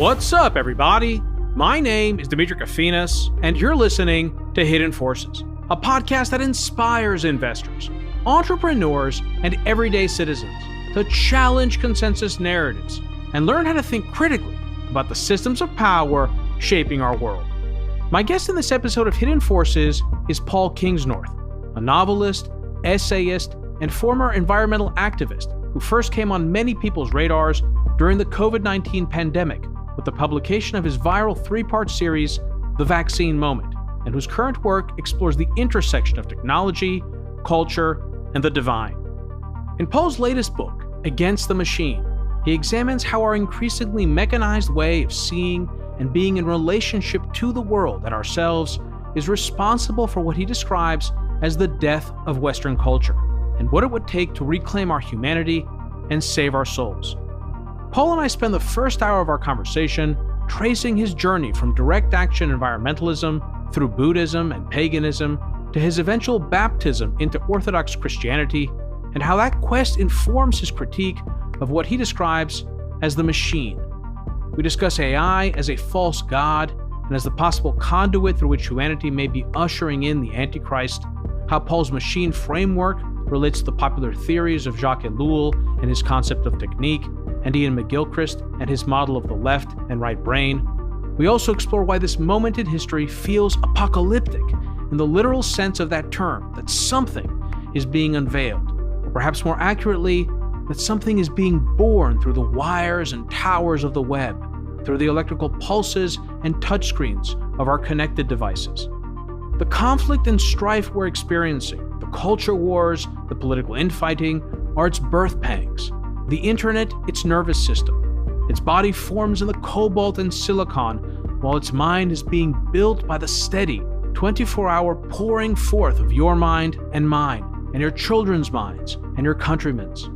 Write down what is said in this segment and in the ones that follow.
What's up, everybody? My name is Demetri Kofinas, and you're listening to Hidden Forces, a podcast that inspires investors, entrepreneurs, and everyday citizens to challenge consensus narratives and learn how to think critically about the systems of power shaping our world. My guest in this episode of Hidden Forces is Paul Kingsnorth, a novelist, essayist, and former environmental activist who first came on many people's radars during the COVID-19 pandemic with the publication of his viral three-part series, The Vaccine Moment, and whose current work explores the intersection of technology, culture, and the divine. In Paul's latest book, Against the Machine, he examines how our increasingly mechanized way of seeing and being in relationship to the world and ourselves is responsible for what he describes as the death of Western culture, and what it would take to reclaim our humanity and save our souls. Paul and I spend the first hour of our conversation tracing his journey from direct action environmentalism through Buddhism and paganism to his eventual baptism into Orthodox Christianity, and how that quest informs his critique of what he describes as the machine. We discuss AI as a false god and as the possible conduit through which humanity may be ushering in the Antichrist, how Paul's machine framework relates to the popular theories of Jacques Ellul and his concept of technique, and Iain McGilchrist and his model of the left and right brain. We also explore why this moment in history feels apocalyptic in the literal sense of that term, that something is being unveiled, or perhaps more accurately, that something is being born through the wires and towers of the web, through the electrical pulses and touchscreens of our connected devices. The conflict and strife we're experiencing, the culture wars, the political infighting, are its birth pangs. The internet, its nervous system. Its body forms in the cobalt and silicon, while its mind is being built by the steady, 24-hour pouring forth of your mind and mine, and your children's minds, and your countrymen's.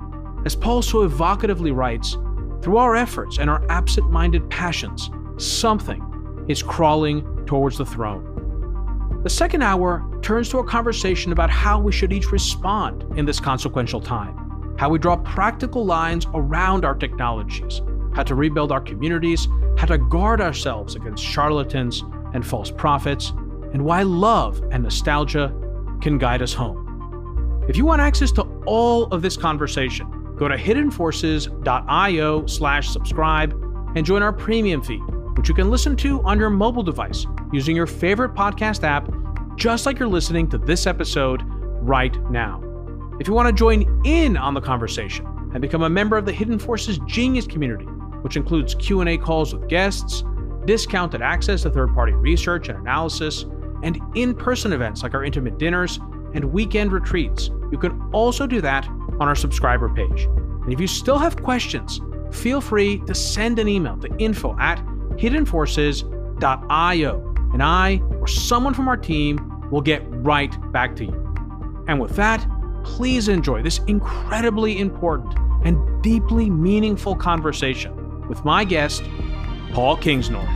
As Paul so evocatively writes, through our efforts and our absent-minded passions, something is crawling towards the throne. The second hour turns to a conversation about how we should each respond in this consequential time, how we draw practical lines around our technologies, how to rebuild our communities, how to guard ourselves against charlatans and false prophets, and why love and nostalgia can guide us home. If you want access to all of this conversation, go to hiddenforces.io/subscribe and join our premium feed, which you can listen to on your mobile device using your favorite podcast app, just like you're listening to this episode right now. If you want to join in on the conversation and become a member of the Hidden Forces Genius community, which includes Q&A calls with guests, discounted access to third-party research and analysis, and in-person events like our intimate dinners and weekend retreats, you can also do that on our subscriber page. And if you still have questions, feel free to send an email to info@hiddenforces.io, and I or someone from our team will get right back to you. And with that, please enjoy this incredibly important and deeply meaningful conversation with my guest, Paul Kingsnorth.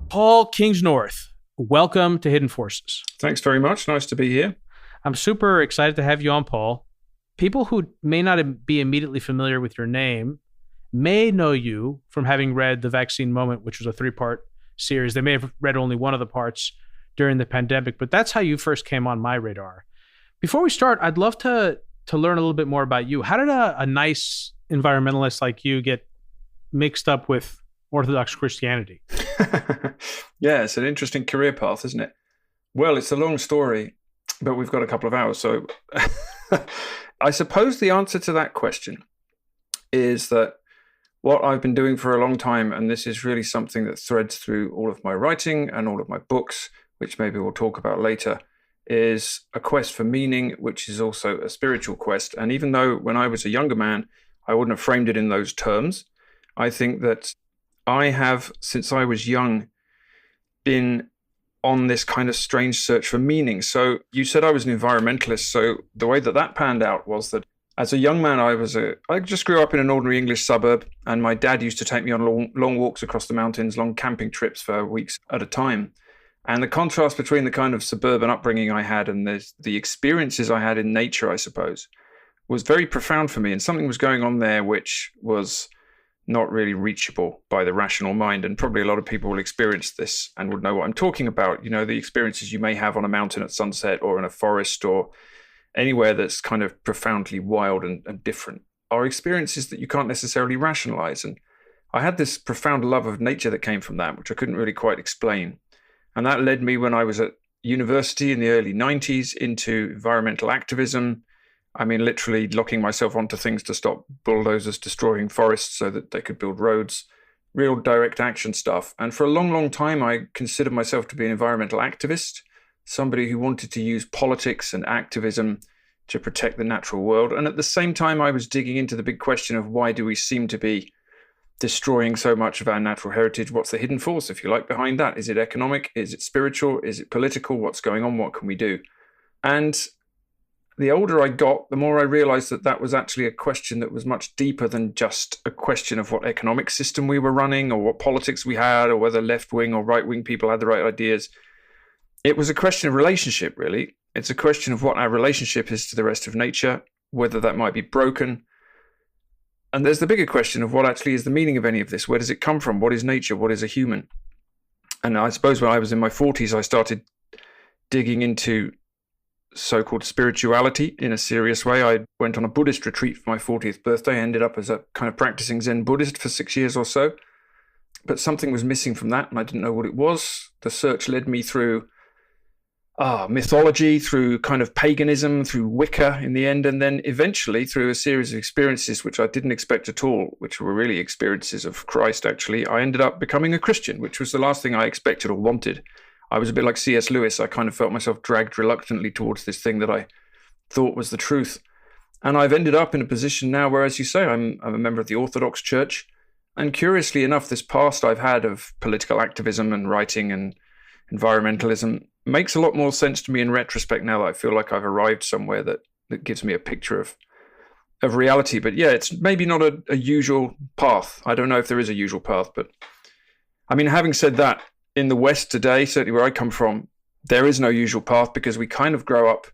Paul Kingsnorth, welcome to Hidden Forces. Thanks very much. Nice to be here. I'm super excited to have you on, Paul. People who may not be immediately familiar with your name may know you from having read The Vaccine Moment, which was a three-part series. They may have read only one of the parts during the pandemic, but that's how you first came on my radar. Before we start, I'd love to learn a little bit more about you. How did a nice environmentalist like you get mixed up with Orthodox Christianity? Yeah, it's an interesting career path, isn't it? Well, it's a long story, but we've got a couple of hours. So I suppose the answer to that question is that what I've been doing for a long time, and this is really something that threads through all of my writing and all of my books, which maybe we'll talk about later, is a quest for meaning, which is also a spiritual quest. And even though when I was a younger man, I wouldn't have framed it in those terms, I think that I have, since I was young, been on this kind of strange search for meaning. So you said I was an environmentalist. So the way that panned out was that as a young man, I just grew up in an ordinary English suburb, and my dad used to take me on long walks across the mountains, long camping trips for weeks at a time. And the contrast between the kind of suburban upbringing I had and the experiences I had in nature, I suppose, was very profound for me. And something was going on there which was not really reachable by the rational mind. And probably a lot of people will experience this and would know what I'm talking about. The experiences you may have on a mountain at sunset or in a forest or anywhere that's kind of profoundly wild and different are experiences that you can't necessarily rationalize. And I had this profound love of nature that came from that, which I couldn't really quite explain. And that led me, when I was at university in the early 90s, into environmental activism. I mean, literally locking myself onto things to stop bulldozers destroying forests so that they could build roads, real direct action stuff. And for a long, long time, I considered myself to be an environmental activist, somebody who wanted to use politics and activism to protect the natural world. And at the same time, I was digging into the big question of why do we seem to be destroying so much of our natural heritage? What's the hidden force, if you like, behind that? Is it economic? Is it spiritual? Is it political? What's going on? What can we do? And the older I got, the more I realized that that was actually a question that was much deeper than just a question of what economic system we were running or what politics we had or whether left-wing or right-wing people had the right ideas. It was a question of relationship, really. It's a question of what our relationship is to the rest of nature, whether that might be broken. And there's the bigger question of what actually is the meaning of any of this. Where does it come from? What is nature? What is a human? And I suppose when I was in my 40s, I started digging into so-called spirituality in a serious way. I went on a Buddhist retreat for my 40th birthday. I ended up as a kind of practicing Zen Buddhist for 6 years or so. But something was missing from that, and I didn't know what it was. The search led me through mythology, through kind of paganism, through Wicca in the end, and then eventually through a series of experiences which I didn't expect at all, which were really experiences of Christ, actually. I ended up becoming a Christian, which was the last thing I expected or wanted. I was a bit like C.S. Lewis. I kind of felt myself dragged reluctantly towards this thing that I thought was the truth. And I've ended up in a position now where, as you say, I'm a member of the Orthodox Church. And curiously enough, this past I've had of political activism and writing and environmentalism makes a lot more sense to me in retrospect now that I feel like I've arrived somewhere that gives me a picture of reality. But yeah, it's maybe not a usual path. I don't know if there is a usual path, but I mean, having said that, in the West today, certainly where I come from, there is no usual path because we kind of grow up,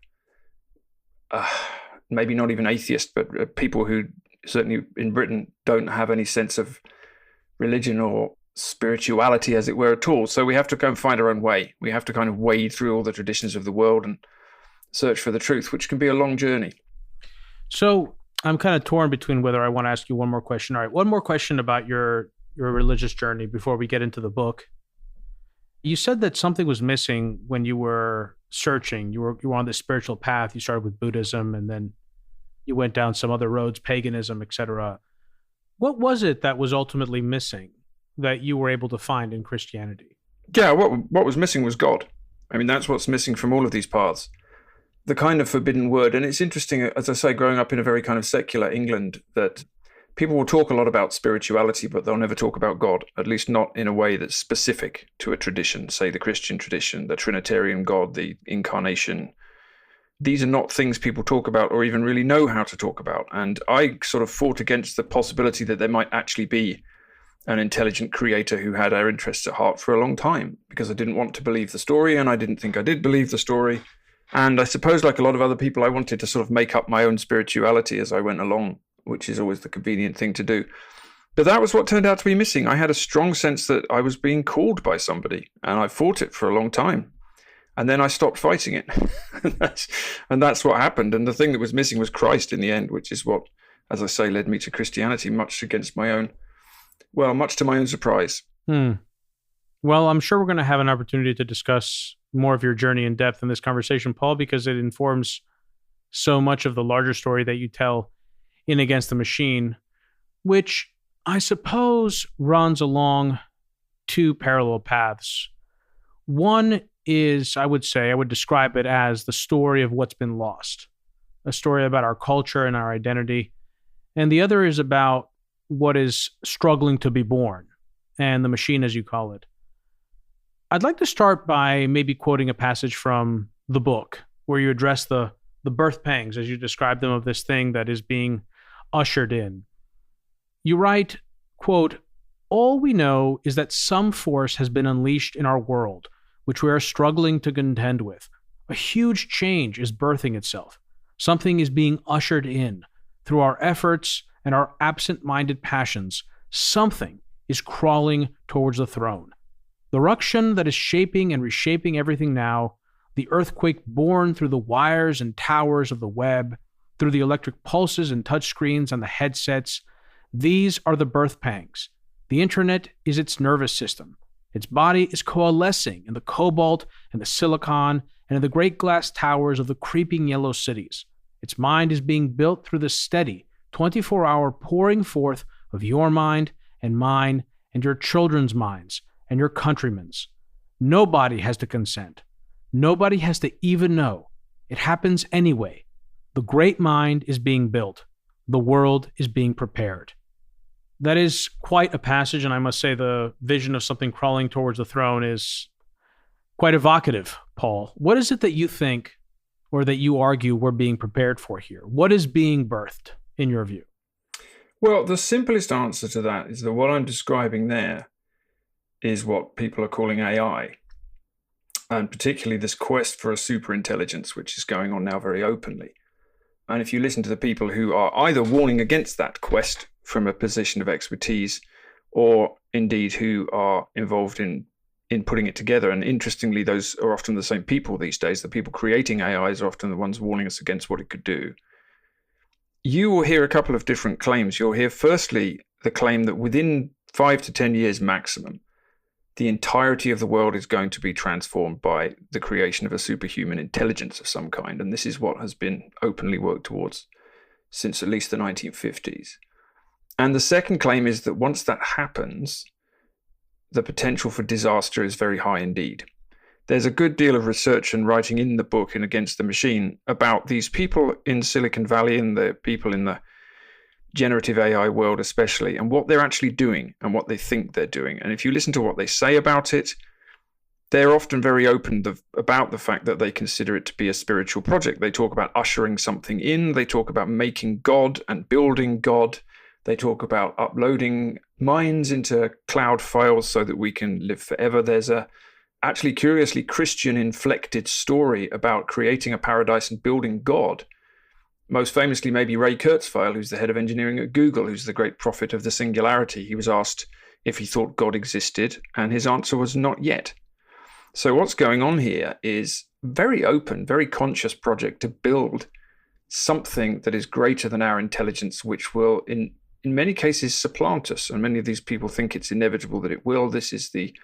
maybe not even atheist, but people who certainly in Britain don't have any sense of religion or spirituality, as it were, at all. So we have to go and find our own way. We have to kind of wade through all the traditions of the world and search for the truth, which can be a long journey. So I'm kind of torn between whether I want to ask you one more question. All right, one more question about your religious journey before we get into the book. You said that something was missing when you were searching. You were on this spiritual path. You started with Buddhism, and then you went down some other roads, paganism, etc. What was it that was ultimately missing that you were able to find in Christianity? Yeah, what was missing was God. I mean, that's what's missing from all of these paths. The kind of forbidden word. And it's interesting, as I say, growing up in a very kind of secular England, that people will talk a lot about spirituality, but they'll never talk about God, at least not in a way that's specific to a tradition, say the Christian tradition, the Trinitarian God, the incarnation. These are not things people talk about or even really know how to talk about. And I sort of fought against the possibility that there might actually be an intelligent creator who had our interests at heart for a long time, because I didn't want to believe the story, and I didn't think I did believe the story. And I suppose, like a lot of other people, I wanted to sort of make up my own spirituality as I went along, which is always the convenient thing to do. But that was what turned out to be missing. I had a strong sense that I was being called by somebody, and I fought it for a long time. And then I stopped fighting it. and that's what happened. And the thing that was missing was Christ in the end, which is what, as I say, led me to Christianity, much to my own surprise. Well, I'm sure we're going to have an opportunity to discuss more of your journey in depth in this conversation, Paul, because it informs so much of the larger story that you tell in Against the Machine, which I suppose runs along two parallel paths. One is, I would describe it as the story of what's been lost, a story about our culture and our identity. And the other is about what is struggling to be born, and the machine, as you call it. I'd like to start by maybe quoting a passage from the book where you address the birth pangs, as you describe them, of this thing that is being ushered in. You write, quote, "All we know is that some force has been unleashed in our world, which we are struggling to contend with. A huge change is birthing itself. Something is being ushered in through our efforts and our absent-minded passions. Something is crawling towards the throne. The ruction that is shaping and reshaping everything now, the earthquake born through the wires and towers of the web, through the electric pulses and touchscreens on the headsets, these are the birth pangs. The internet is its nervous system. Its body is coalescing in the cobalt and the silicon and in the great glass towers of the creeping yellow cities. Its mind is being built through the steady, 24-hour pouring forth of your mind and mine and your children's minds and your countrymen's. Nobody has to consent. Nobody has to even know. It happens anyway. The great mind is being built. The world is being prepared. That is quite a passage, and I must say the vision of something crawling towards the throne is quite evocative, Paul. What is it that you think, or that you argue we're being prepared for here? What is being birthed, in your view? Well, the simplest answer to that is that what I'm describing there is what people are calling AI, and particularly this quest for a superintelligence, which is going on now very openly. And if you listen to the people who are either warning against that quest from a position of expertise, or indeed who are involved in putting it together, and interestingly, those are often the same people these days. The people creating AIs are often the ones warning us against what it could do. You will hear a couple of different claims. You'll hear, firstly, the claim that within 5 to 10 years maximum, the entirety of the world is going to be transformed by the creation of a superhuman intelligence of some kind. And this is what has been openly worked towards since at least the 1950s. And the second claim is that once that happens, the potential for disaster is very high indeed. There's a good deal of research and writing in the book in Against the Machine about these people in Silicon Valley and the people in the generative AI world especially, and what they're actually doing and what they think they're doing. And if you listen to what they say about it, they're often very open about the fact that they consider it to be a spiritual project. They talk about ushering something in. They talk about making God and building God. They talk about uploading minds into cloud files so that we can live forever. There's a actually curiously Christian-inflected story about creating a paradise and building God. Most famously, maybe Ray Kurzweil, who's the head of engineering at Google, who's the great prophet of the singularity. He was asked if he thought God existed, and his answer was not yet. So what's going on here is very open, very conscious project to build something that is greater than our intelligence, which will, in many cases, supplant us. And many of these people think it's inevitable that it will. This is the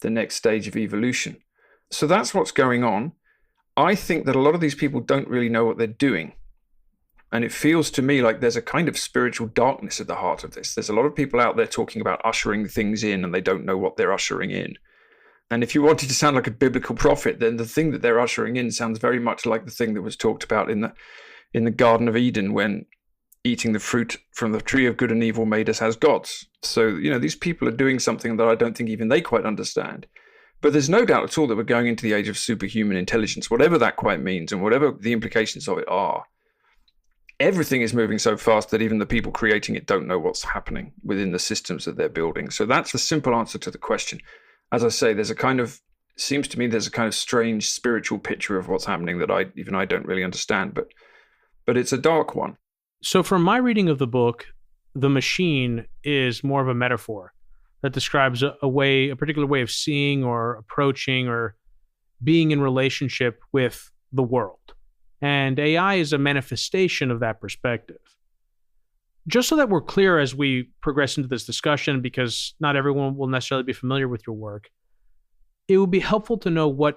next stage of evolution. So that's what's going on. I think that a lot of these people don't really know what they're doing. And it feels to me like there's a kind of spiritual darkness at the heart of this. There's a lot of people out there talking about ushering things in, and they don't know what they're ushering in. And if you wanted to sound like a biblical prophet, then the thing that they're ushering in sounds very much like the thing that was talked about in the Garden of Eden, when eating the fruit from the tree of good and evil made us as gods. So, these people are doing something that I don't think even they quite understand. But there's no doubt at all that we're going into the age of superhuman intelligence, whatever that quite means and whatever the implications of it are. Everything is moving so fast that even the people creating it don't know what's happening within the systems that they're building. So that's the simple answer to the question. As I say, seems to me there's a kind of strange spiritual picture of what's happening that I don't really understand, but it's a dark one. So from my reading of the book, the machine is more of a metaphor that describes a particular way of seeing or approaching or being in relationship with the world. And AI is a manifestation of that perspective. Just so that we're clear as we progress into this discussion, because not everyone will necessarily be familiar with your work, it would be helpful to know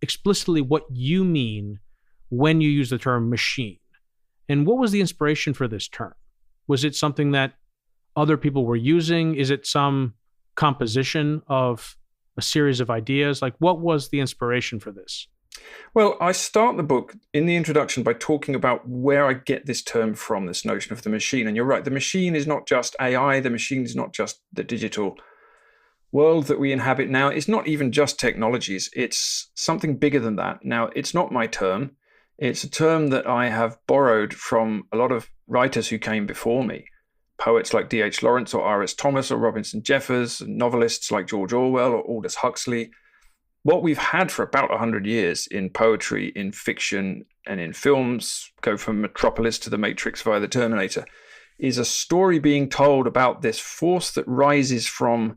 explicitly what you mean when you use the term machine. And what was the inspiration for this term? Was it something that other people were using? Is it some composition of a series of ideas? Like, what was the inspiration for this? Well, I start the book in the introduction by talking about where I get this term from, this notion of the machine. And you're right, the machine is not just AI, the machine is not just the digital world that we inhabit now. It's not even just technologies, it's something bigger than that. Now, it's not my term. It's a term that I have borrowed from a lot of writers who came before me, poets like D.H. Lawrence or R.S. Thomas or Robinson Jeffers, and novelists like George Orwell or Aldous Huxley. What we've had for about 100 years in poetry, in fiction, and in films, go from Metropolis to The Matrix via The Terminator, is a story being told about this force that rises from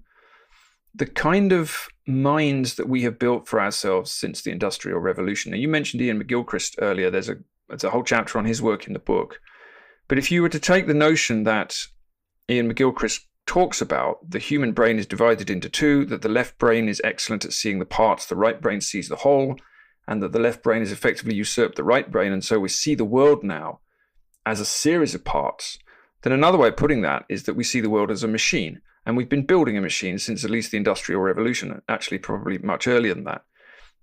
the kind of minds that we have built for ourselves since the Industrial Revolution. And you mentioned Iain McGilchrist earlier. There's a whole chapter on his work in the book. But if you were to take the notion that Iain McGilchrist talks about, the human brain is divided into two, that the left brain is excellent at seeing the parts, the right brain sees the whole, and that the left brain has effectively usurped the right brain, and so we see the world now as a series of parts, then another way of putting that is that we see the world as a machine. And we've been building a machine since at least the Industrial Revolution, actually probably much earlier than that.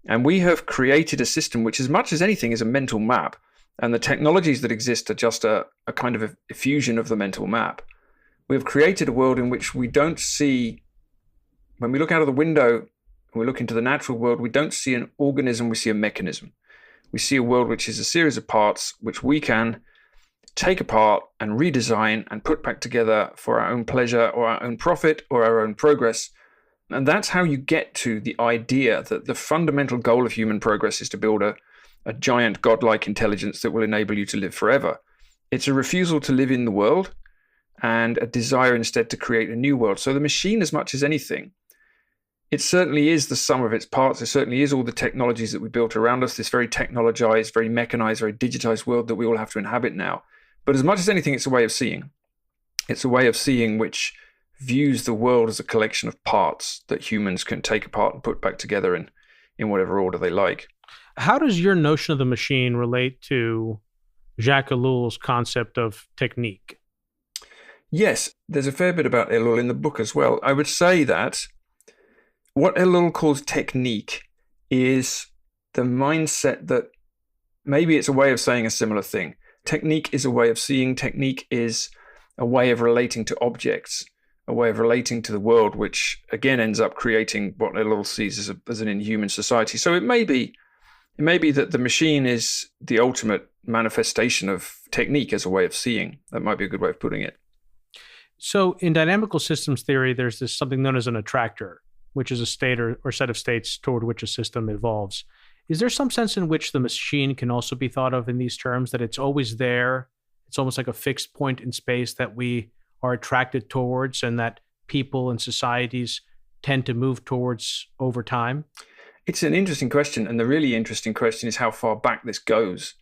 And we have created a system which, as much as anything, is a mental map. And the technologies that exist are just a kind of a fusion of the mental map. We have created a world in which we don't see, when we look out of the window and we look into the natural world, we don't see an organism, we see a mechanism. We see a world which is a series of parts which we can take apart and redesign and put back together for our own pleasure or our own profit or our own progress. And that's how you get to the idea that the fundamental goal of human progress is to build a giant godlike intelligence that will enable you to live forever. It's a refusal to live in the world and a desire instead to create a new world. So the machine, as much as anything, it certainly is the sum of its parts. It certainly is all the technologies that we built around us, this very technologized, very mechanized, very digitized world that we all have to inhabit now. But as much as anything, it's a way of seeing. It's a way of seeing which views the world as a collection of parts that humans can take apart and put back together in whatever order they like. How does your notion of the machine relate to Jacques Ellul's concept of technique? Yes, there's a fair bit about Ellul in the book as well. I would say that what Ellul calls technique is the mindset that maybe it's a way of saying a similar thing. Technique is a way of seeing. Technique is a way of relating to objects, a way of relating to the world, which again ends up creating what Ellul sees as an inhuman society. So it may be that the machine is the ultimate manifestation of technique as a way of seeing. That might be a good way of putting it. So in dynamical systems theory, there's this something known as an attractor, which is a state or set of states toward which a system evolves. Is there some sense in which the machine can also be thought of in these terms, that it's always there? It's almost like a fixed point in space that we are attracted towards and that people and societies tend to move towards over time? It's an interesting question. And the really interesting question is how far back this goes.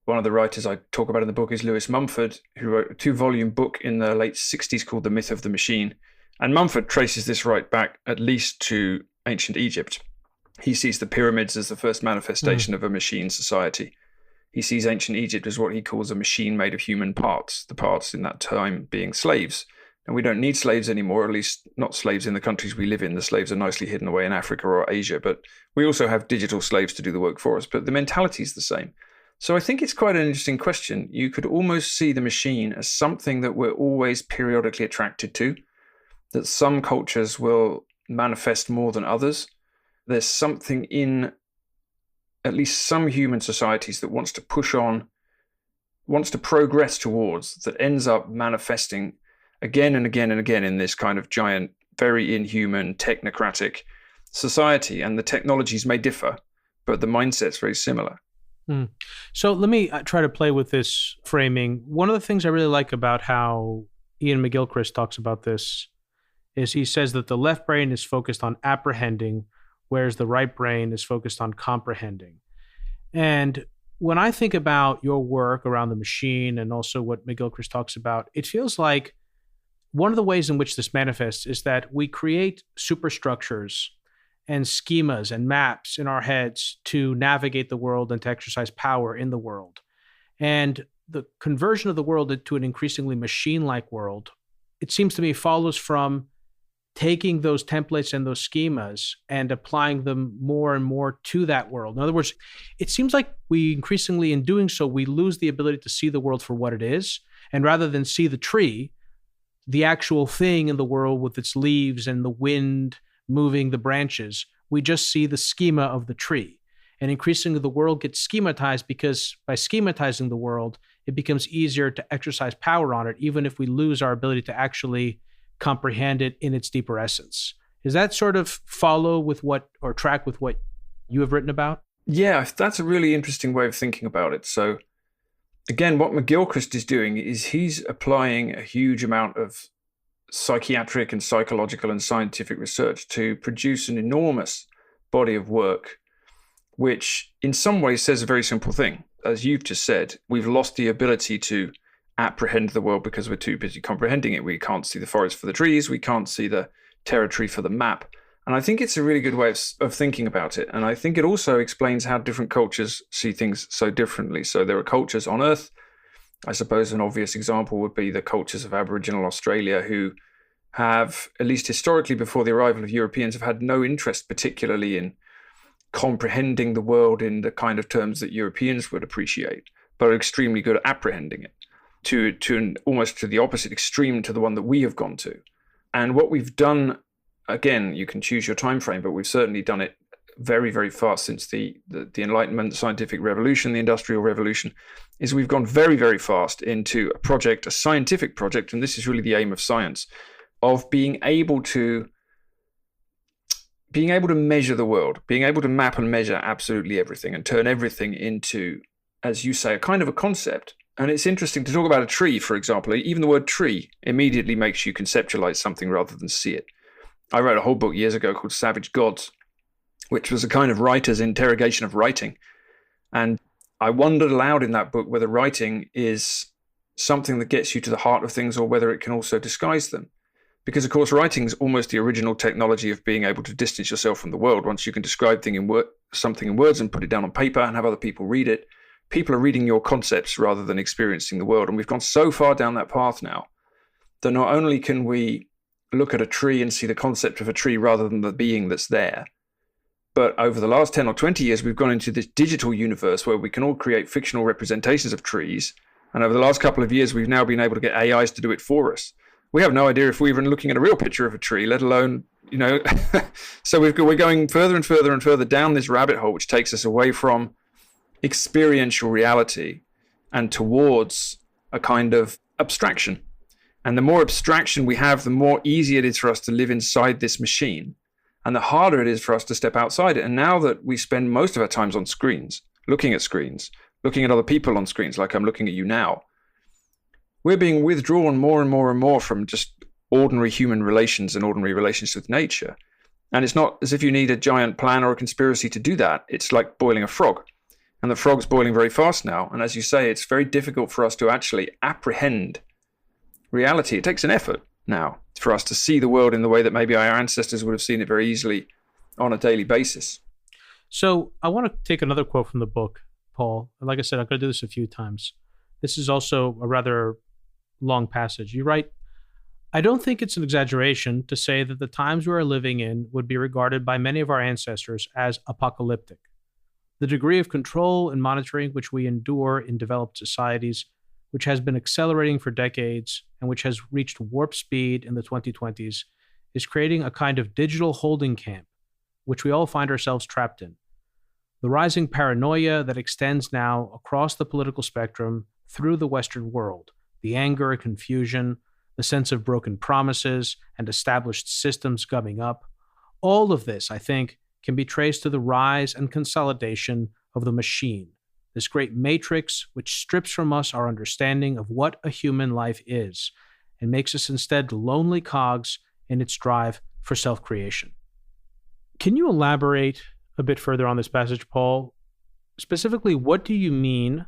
One of the writers I talk about in the book is Lewis Mumford, who wrote a 2-volume book in the late 60s called The Myth of the Machine. And Mumford traces this right back at least to ancient Egypt. He sees the pyramids as the first manifestation of a machine society. He sees ancient Egypt as what he calls a machine made of human parts, the parts in that time being slaves. And we don't need slaves anymore, at least not slaves in the countries we live in. The slaves are nicely hidden away in Africa or Asia, but we also have digital slaves to do the work for us. But the mentality is the same. So I think it's quite an interesting question. You could almost see the machine as something that we're always periodically attracted to, that some cultures will manifest more than others. There's something in at least some human societies that wants to push on, wants to progress towards, that ends up manifesting again and again and again in this kind of giant, very inhuman, technocratic society. And the technologies may differ, but the mindset's very similar. So let me try to play with this framing. One of the things I really like about how Iain McGilchrist talks about this is he says that the left brain is focused on apprehending, whereas the right brain is focused on comprehending. And when I think about your work around the machine and also what McGilchrist talks about, it feels like one of the ways in which this manifests is that we create superstructures and schemas and maps in our heads to navigate the world and to exercise power in the world. And the conversion of the world into an increasingly machine-like world, it seems to me, follows from taking those templates and those schemas and applying them more and more to that world. In other words, it seems like we increasingly, in doing so, we lose the ability to see the world for what it is. And rather than see the tree, the actual thing in the world with its leaves and the wind moving the branches, we just see the schema of the tree. And increasingly the world gets schematized because by schematizing the world, it becomes easier to exercise power on it, even if we lose our ability to actually comprehend it in its deeper essence. Does that sort of follow with what, or track with what you have written about? Yeah, that's a really interesting way of thinking about it. So again, what McGilchrist is doing is he's applying a huge amount of psychiatric and psychological and scientific research to produce an enormous body of work, which in some ways says a very simple thing. As you've just said, we've lost the ability to apprehend the world because we're too busy comprehending it. We can't see the forest for the trees. We can't see the territory for the map. And I think it's a really good way of thinking about it. And I think it also explains how different cultures see things so differently. So there are cultures on Earth. I suppose an obvious example would be the cultures of Aboriginal Australia, who have, at least historically before the arrival of Europeans, have had no interest particularly in comprehending the world in the kind of terms that Europeans would appreciate, but are extremely good at apprehending it almost to the opposite extreme to the one that we have gone to. And what we've done, again, you can choose your time frame, but we've certainly done it very, very fast since the Enlightenment, the scientific revolution, the Industrial Revolution, is we've gone very, very fast into a scientific project, and this is really the aim of science, of being able to measure the world, being able to map and measure absolutely everything and turn everything into, as you say, a kind of a concept. And it's interesting to talk about a tree, for example. Even the word tree immediately makes you conceptualize something rather than see it. I wrote a whole book years ago called Savage Gods, which was a kind of writer's interrogation of writing. And I wondered aloud in that book whether writing is something that gets you to the heart of things or whether it can also disguise them. Because, of course, writing is almost the original technology of being able to distance yourself from the world. Once you can describe something in words and put it down on paper and have other people read it, people are reading your concepts rather than experiencing the world. And we've gone so far down that path now that not only can we look at a tree and see the concept of a tree rather than the being that's there, but over the last 10 or 20 years, we've gone into this digital universe where we can all create fictional representations of trees. And over the last couple of years, we've now been able to get AIs to do it for us. We have no idea if we're even looking at a real picture of a tree, let alone, so we're going further and further and further down this rabbit hole, which takes us away from experiential reality and towards a kind of abstraction. And the more abstraction we have, the more easy it is for us to live inside this machine, and the harder it is for us to step outside it. And now that we spend most of our times on screens, looking at other people on screens, like I'm looking at you now, we're being withdrawn more and more and more from just ordinary human relations and ordinary relations with nature. And it's not as if you need a giant plan or a conspiracy to do that. It's like boiling a frog. And the frog's boiling very fast now. And as you say, it's very difficult for us to actually apprehend reality. It takes an effort now for us to see the world in the way that maybe our ancestors would have seen it very easily on a daily basis. So I want to take another quote from the book, Paul. And like I said, I'm going to do this a few times. This is also a rather long passage. You write, "I don't think it's an exaggeration to say that the times we are living in would be regarded by many of our ancestors as apocalyptic. The degree of control and monitoring which we endure in developed societies, which has been accelerating for decades and which has reached warp speed in the 2020s, is creating a kind of digital holding camp, which we all find ourselves trapped in. The rising paranoia that extends now across the political spectrum through the Western world, the anger and confusion, the sense of broken promises and established systems gumming up, all of this, I think, can be traced to the rise and consolidation of the machine, this great matrix which strips from us our understanding of what a human life is and makes us instead lonely cogs in its drive for self-creation." Can you elaborate a bit further on this passage, Paul? Specifically, what do you mean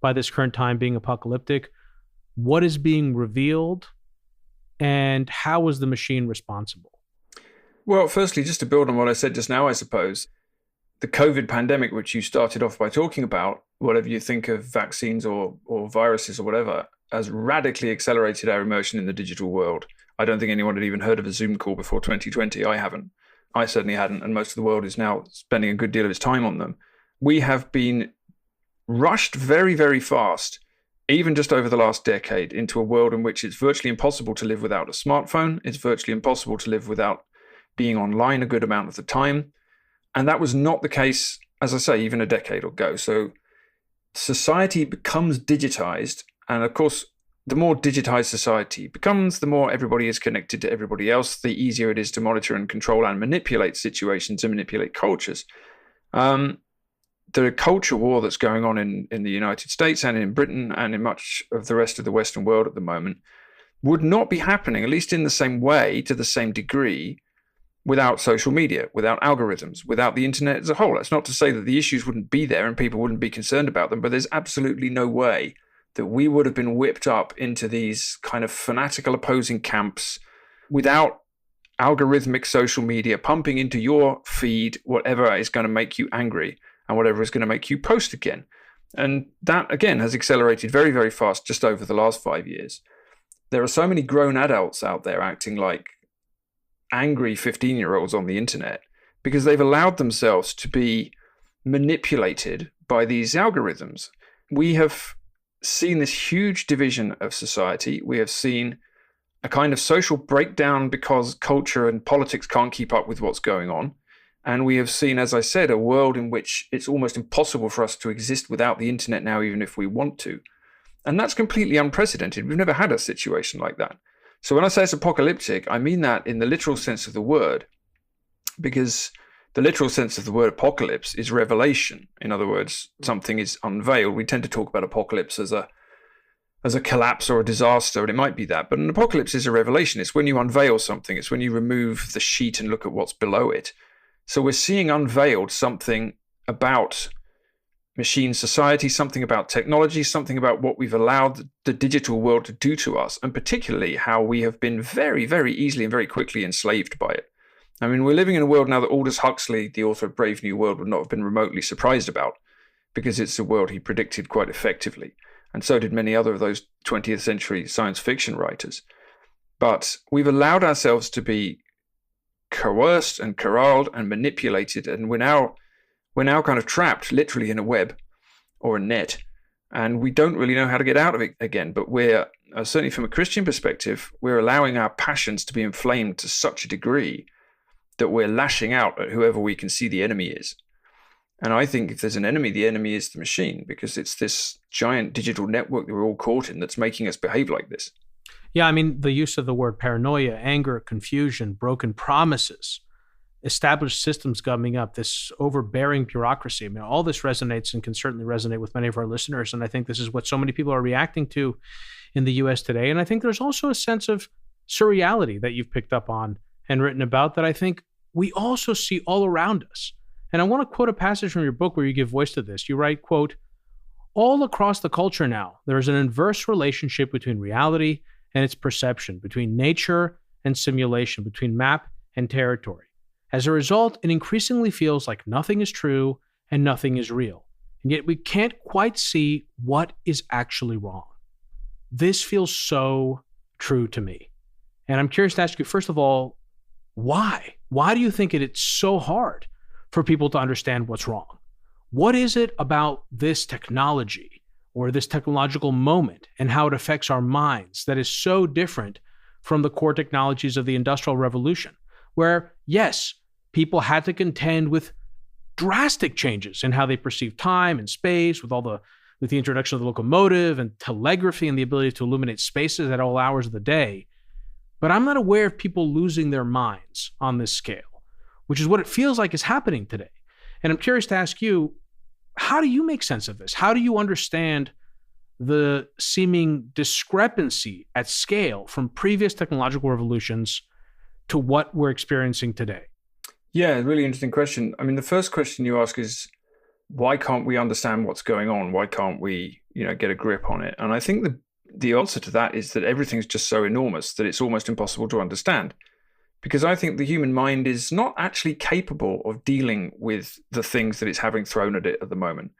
by this current time being apocalyptic? What is being revealed? And how is the machine responsible? Well, firstly, just to build on what I said just now, I suppose, the COVID pandemic, which you started off by talking about, whatever you think of vaccines or viruses or whatever, has radically accelerated our immersion in the digital world. I don't think anyone had even heard of a Zoom call before 2020. I haven't. I certainly hadn't. And most of the world is now spending a good deal of its time on them. We have been rushed very, very fast, even just over the last decade, into a world in which it's virtually impossible to live without a smartphone. It's virtually impossible to live without being online a good amount of the time. And that was not the case, as I say, even a decade ago. So society becomes digitized. And of course, the more digitized society becomes, the more everybody is connected to everybody else, the easier it is to monitor and control and manipulate situations and manipulate cultures. the culture war that's going on in the United States and in Britain and in much of the rest of the Western world at the moment would not be happening, at least in the same way, to the same degree, without social media, without algorithms, without the internet as a whole. That's not to say that the issues wouldn't be there and people wouldn't be concerned about them, but there's absolutely no way that we would have been whipped up into these kind of fanatical opposing camps without algorithmic social media pumping into your feed whatever is going to make you angry and whatever is going to make you post again. And that, again, has accelerated very, very fast just over the last 5 years. There are so many grown adults out there acting like angry 15-year-olds on the internet because they've allowed themselves to be manipulated by these algorithms. We have seen this huge division of society. We have seen a kind of social breakdown because culture and politics can't keep up with what's going on. And we have seen, as I said, a world in which it's almost impossible for us to exist without the internet now, even if we want to. And that's completely unprecedented. We've never had a situation like that. So when I say it's apocalyptic, I mean that in the literal sense of the word, because the literal sense of the word apocalypse is revelation. In other words, something is unveiled. We tend to talk about apocalypse as a collapse or a disaster, and it might be that. But an apocalypse is a revelation. It's when you unveil something. It's when you remove the sheet and look at what's below it. So we're seeing unveiled something about machine society, something about technology, something about what we've allowed the digital world to do to us, and particularly how we have been very, very easily and very quickly enslaved by it. I mean, we're living in a world now that Aldous Huxley, the author of Brave New World, would not have been remotely surprised about, because it's a world he predicted quite effectively. And so did many other of those 20th century science fiction writers. But we've allowed ourselves to be coerced and corralled and manipulated, and we're now kind of trapped literally in a web or a net, and we don't really know how to get out of it again. But we're certainly from a Christian perspective, we're allowing our passions to be inflamed to such a degree that we're lashing out at whoever we can see the enemy is. And I think if there's an enemy, the enemy is the machine, because it's this giant digital network that we're all caught in that's making us behave like this. Yeah, I mean, the use of the word paranoia, anger, confusion, broken promises, established systems gumming up, this overbearing bureaucracy. I mean, all this resonates and can certainly resonate with many of our listeners. And I think this is what so many people are reacting to in the US today. And I think there's also a sense of surreality that you've picked up on and written about that I think we also see all around us. And I want to quote a passage from your book where you give voice to this. You write, quote, "All across the culture now, there is an inverse relationship between reality and its perception, between nature and simulation, between map and territory. As a result, it increasingly feels like nothing is true and nothing is real. And yet we can't quite see what is actually wrong." This feels so true to me. And I'm curious to ask you, first of all, why? Why do you think it's so hard for people to understand what's wrong? What is it about this technology or this technological moment and how it affects our minds that is so different from the core technologies of the Industrial Revolution, where, yes, people had to contend with drastic changes in how they perceive time and space with the introduction of the locomotive and telegraphy and the ability to illuminate spaces at all hours of the day. But I'm not aware of people losing their minds on this scale, which is what it feels like is happening today. And I'm curious to ask you, how do you make sense of this? How do you understand the seeming discrepancy at scale from previous technological revolutions to what we're experiencing today? Yeah, really interesting question. I mean, the first question you ask is, why can't we understand what's going on? Why can't we, get a grip on it? And I think the answer to that is that everything's just so enormous that it's almost impossible to understand. Because I think the human mind is not actually capable of dealing with the things that it's having thrown at it at the moment.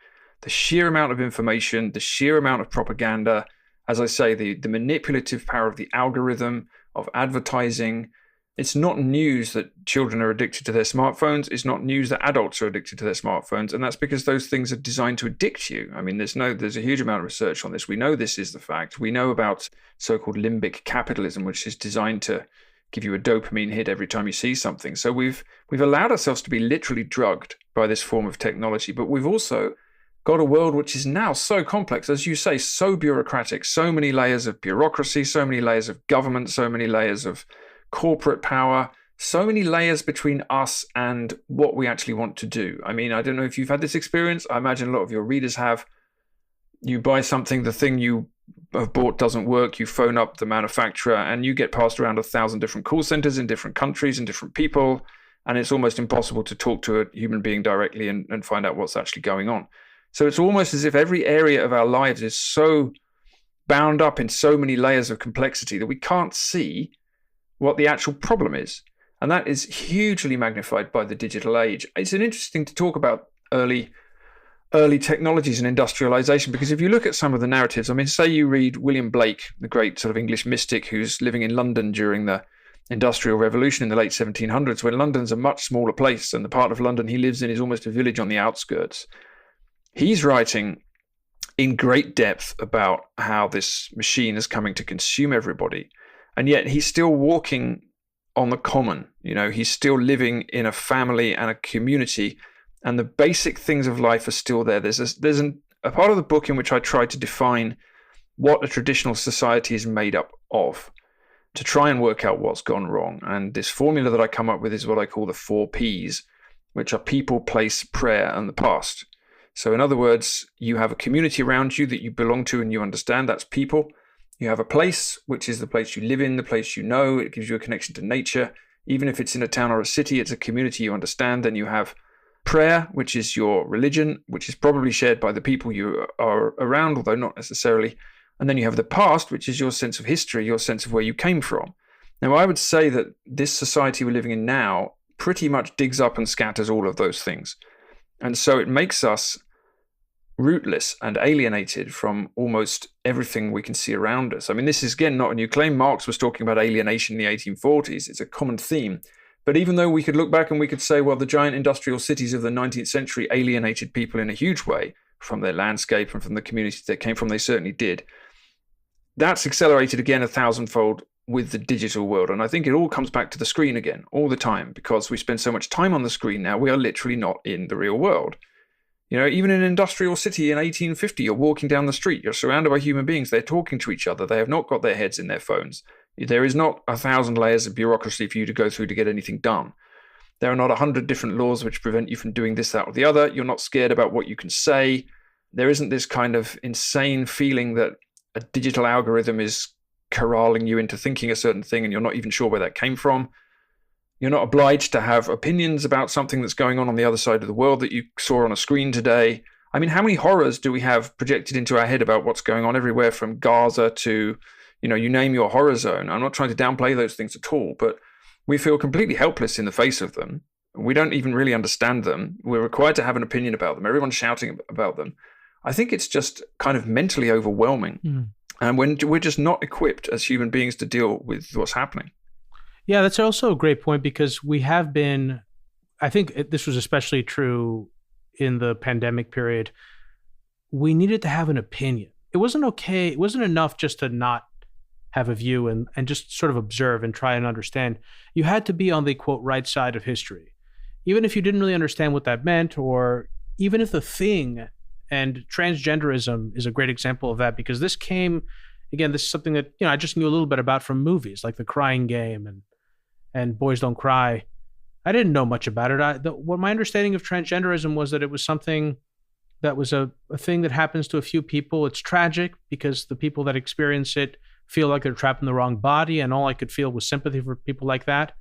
The sheer amount of information, the sheer amount of propaganda, as I say, the manipulative power of the algorithm, of advertising. It's not news that children are addicted to their smartphones. It's not news that adults are addicted to their smartphones. And that's because those things are designed to addict you. I mean, there's a huge amount of research on this. We know this is the fact. We know about so-called limbic capitalism, which is designed to give you a dopamine hit every time you see something. So we've allowed ourselves to be literally drugged by this form of technology, but we've also got a world which is now so complex, as you say, so bureaucratic, so many layers of bureaucracy, so many layers of government, so many layers of corporate power, so many layers between us and what we actually want to do. I mean, I don't know if you've had this experience. I imagine a lot of your readers have. You buy something, the thing you have bought doesn't work, you phone up the manufacturer, and you get passed around 1,000 different call centers in different countries and different people, and it's almost impossible to talk to a human being directly and find out what's actually going on. So it's almost as if every area of our lives is so bound up in so many layers of complexity that we can't see what the actual problem is. And that is hugely magnified by the digital age. It's interesting to talk about early technologies and industrialization, because if you look at some of the narratives, I mean, say you read William Blake, the great sort of English mystic who's living in London during the Industrial Revolution in the late 1700s, when London's a much smaller place and the part of London he lives in is almost a village on the outskirts. He's writing in great depth about how this machine is coming to consume everybody. And yet he's still walking on the common. You know, he's still living in a family and a community, and the basic things of life are still there. There's a part of the book in which I try to define what a traditional society is made up of, to try and work out what's gone wrong. And this formula that I come up with is what I call the 4 Ps, which are people, place, prayer, and the past. So in other words, you have a community around you that you belong to and you understand. That's people. You have a place, which is the place you live in, the place you know. It gives you a connection to nature. Even if it's in a town or a city, it's a community you understand. Then you have prayer, which is your religion, which is probably shared by the people you are around, although not necessarily. And then you have the past, which is your sense of history, your sense of where you came from. Now, I would say that this society we're living in now pretty much digs up and scatters all of those things. And so it makes us rootless and alienated from almost everything we can see around us. I mean, this is, again, not a new claim. Marx was talking about alienation in the 1840s. It's a common theme. But even though we could look back and we could say, well, the giant industrial cities of the 19th century alienated people in a huge way from their landscape and from the communities they came from, they certainly did. That's accelerated again 1,000-fold with the digital world. And I think it all comes back to the screen again all the time, because we spend so much time on the screen now, we are literally not in the real world. You know, even in an industrial city in 1850, you're walking down the street, you're surrounded by human beings, they're talking to each other, they have not got their heads in their phones. There is not 1,000 layers of bureaucracy for you to go through to get anything done. There are not 100 different laws which prevent you from doing this, that, or the other. You're not scared about what you can say. There isn't this kind of insane feeling that a digital algorithm is corralling you into thinking a certain thing and you're not even sure where that came from. You're not obliged to have opinions about something that's going on the other side of the world that you saw on a screen today. I mean, how many horrors do we have projected into our head about what's going on everywhere from Gaza to, you know, you name your horror zone. I'm not trying to downplay those things at all, but we feel completely helpless in the face of them. We don't even really understand them. We're required to have an opinion about them. Everyone's shouting about them. I think it's just kind of mentally overwhelming. And when we're just not equipped as human beings to deal with what's happening. Yeah, that's also a great point, because we have been, I think this was especially true in the pandemic period. We needed to have an opinion. It wasn't okay. It wasn't enough just to not have a view and just sort of observe and try and understand. You had to be on the, quote, right side of history. Even if you didn't really understand what that meant, or even if the thing, and transgenderism is a great example of that, because this came, again, this is something that, you know, I just knew a little bit about from movies like The Crying Game and Boys Don't Cry. I didn't know much about it. What my understanding of transgenderism was that it was something that was a thing that happens to a few people. It's tragic because the people that experience it feel like they're trapped in the wrong body, and all I could feel was sympathy for people like that.